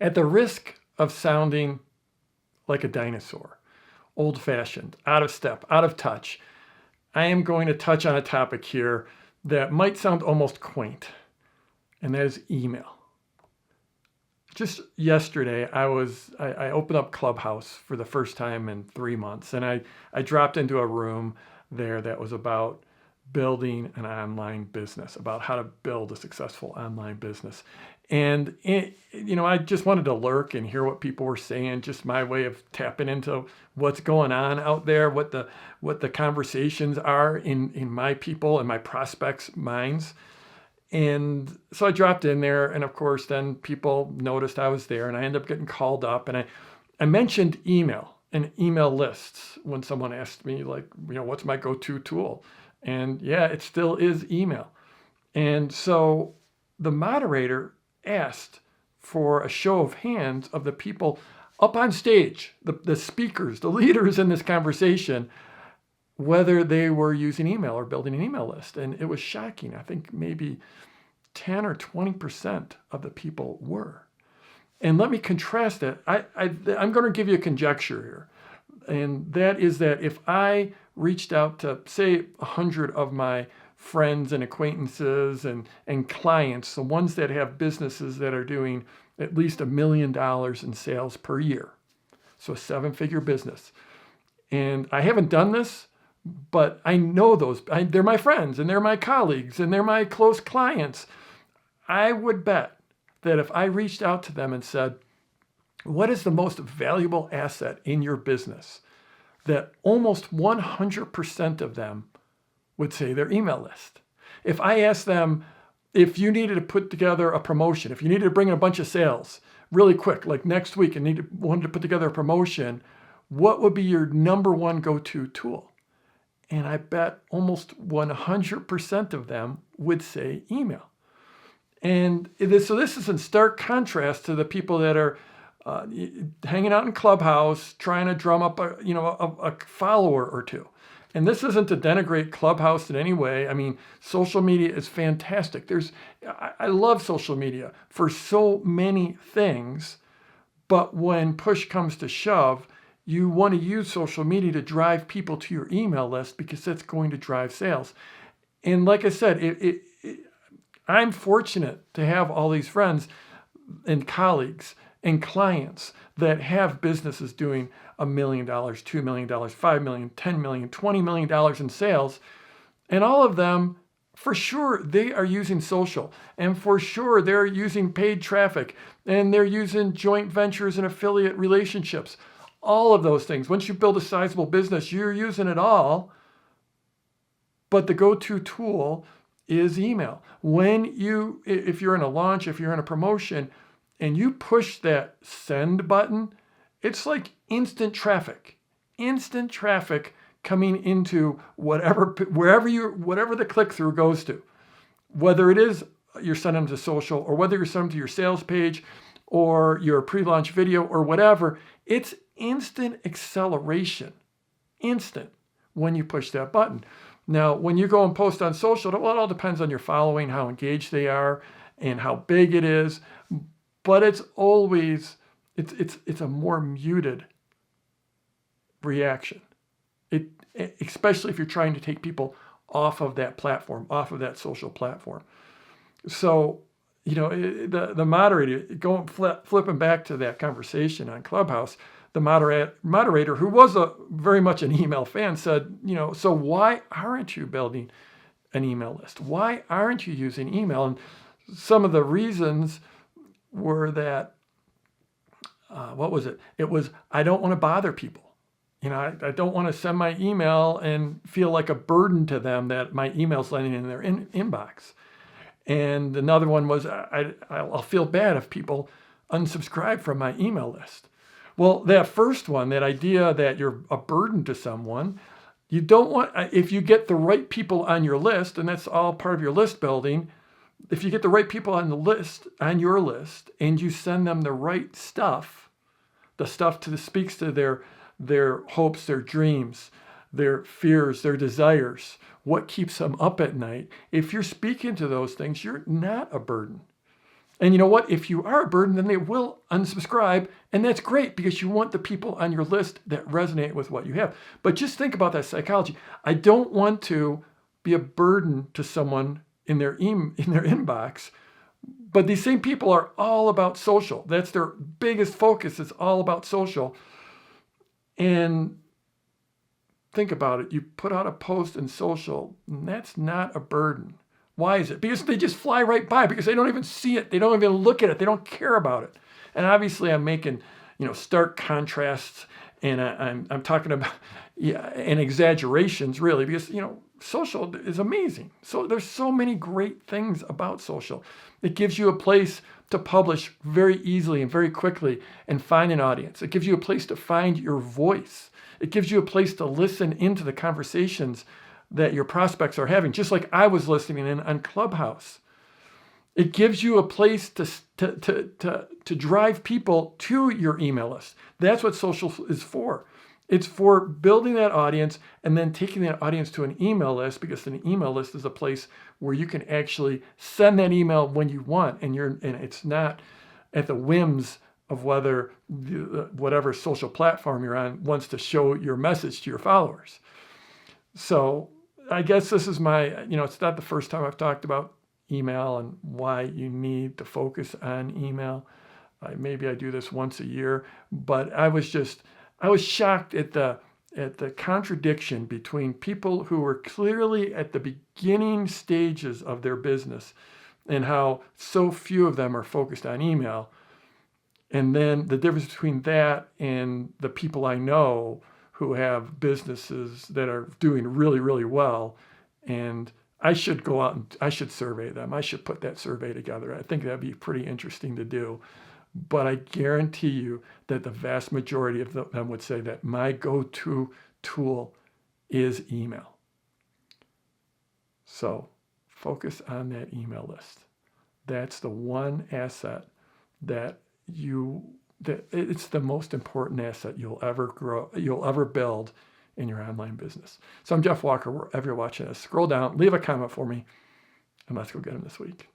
At the risk of sounding like a dinosaur, old-fashioned, out of step, out of touch, I am going to touch on a topic here that might sound almost quaint, and that is email. Just yesterday, I opened up Clubhouse for the first time in 3 months, and I dropped into a room there that was about building an online business, about how to build a successful online business. And I just wanted to lurk and hear what people were saying, just my way of tapping into what's going on out there, what the conversations are in my people and my prospects' minds. And so I dropped in there, and of course, then people noticed I was there, and I ended up getting called up. And I mentioned email and email lists when someone asked me, like, what's my go-to tool? And yeah, it still is email. And so the moderator asked for a show of hands of the people up on stage, the speakers, the leaders in this conversation, whether they were using email or building an email list. And it was shocking. I think maybe 10 or 20% of the people were. And let me contrast that. I'm going to give you a conjecture here. And that is that if I reached out to, say, 100 of my friends and acquaintances and clients, the ones that have businesses that are doing at least $1 million in sales per year, so a 7-figure business. And I haven't done this, but I know they're my friends and they're my colleagues and they're my close clients. I would bet that if I reached out to them and said, what is the most valuable asset in your business? That almost 100% of them would say their email list. If I asked them, if you needed to put together a promotion, if you needed to bring in a bunch of sales really quick, like next week, and wanted to put together a promotion, what would be your number one go-to tool? And I bet almost 100% of them would say email. And so this is in stark contrast to the people that are hanging out in Clubhouse, trying to drum up a follower or two. And this isn't to denigrate Clubhouse in any way. I mean, social media is fantastic. I love social media for so many things, but when push comes to shove, you want to use social media to drive people to your email list because that's going to drive sales. And like I said, I'm fortunate to have all these friends and colleagues and clients that have businesses doing $1 million, $2 million, $5 million, $10 million, $20 million in sales. And all of them, for sure, they are using social. And for sure, they're using paid traffic. And they're using joint ventures and affiliate relationships. All of those things. Once you build a sizable business, you're using it all. But the go-to tool is email. If you're in a launch, if you're in a promotion, and you push that send button, it's like instant traffic coming into whatever the click-through goes to. Whether it is you're sending them to social, or whether you're sending them to your sales page or your pre-launch video or whatever, it's instant acceleration. Instant when you push that button. Now, when you go and post on social, well, it all depends on your following, how engaged they are, and how big it is. But it's always, it's a more muted reaction. Especially if you're trying to take people off of that platform, off of that social platform. So, the moderator, flipping back to that conversation on Clubhouse, the moderator, who was very much an email fan, said, so why aren't you building an email list? Why aren't you using email? And some of the reasons were that, what was it? It was, I don't want to bother people. I don't want to send my email and feel like a burden to them that my email's landing in their inbox. And another one was, I'll feel bad if people unsubscribe from my email list. Well, that first one, that idea that you're a burden to someone, you don't want, if you get the right people on your list, and that's all part of your list building, if you get the right people on your list, and you send them the right stuff, the stuff that speaks to their hopes, their dreams, their fears, their desires, what keeps them up at night, if you're speaking to those things, you're not a burden. And you know what? If you are a burden, then they will unsubscribe. And that's great because you want the people on your list that resonate with what you have. But just think about that psychology. I don't want to be a burden to someone in their inbox. But these same people are all about social. That's their biggest focus. It's all about social. And think about it. You put out a post in social, and that's not a burden. Why is it? Because they just fly right by, because they don't even see it. They don't even look at it. They don't care about it. And obviously I'm making, stark contrasts, and I'm talking about and exaggerations really, because, social is amazing. So there's so many great things about social. It gives you a place to publish very easily and very quickly and find an audience. It gives you a place to find your voice. It gives you a place to listen into the conversations that your prospects are having, just like I was listening in on Clubhouse. It gives you a place to drive people to your email list. That's what social is for. It's for building that audience and then taking that audience to an email list, because an email list is a place where you can actually send that email when you want, and it's not at the whims of whether whatever social platform you're on wants to show your message to your followers. So I guess this is my, it's not the first time I've talked about email and why you need to focus on email. Maybe I do this once a year, but I was shocked at the contradiction between people who were clearly at the beginning stages of their business and how so few of them are focused on email. And then the difference between that and the people I know who have businesses that are doing really, really well. And I should go out and I should survey them. I should put that survey together. I think that'd be pretty interesting to do. But I guarantee you that the vast majority of them would say that my go-to tool is email. So focus on that email list. That's the one asset that it's the most important asset you'll ever build in your online business. So I'm Jeff Walker, wherever you're watching this. Scroll down, leave a comment for me, and let's go get them this week.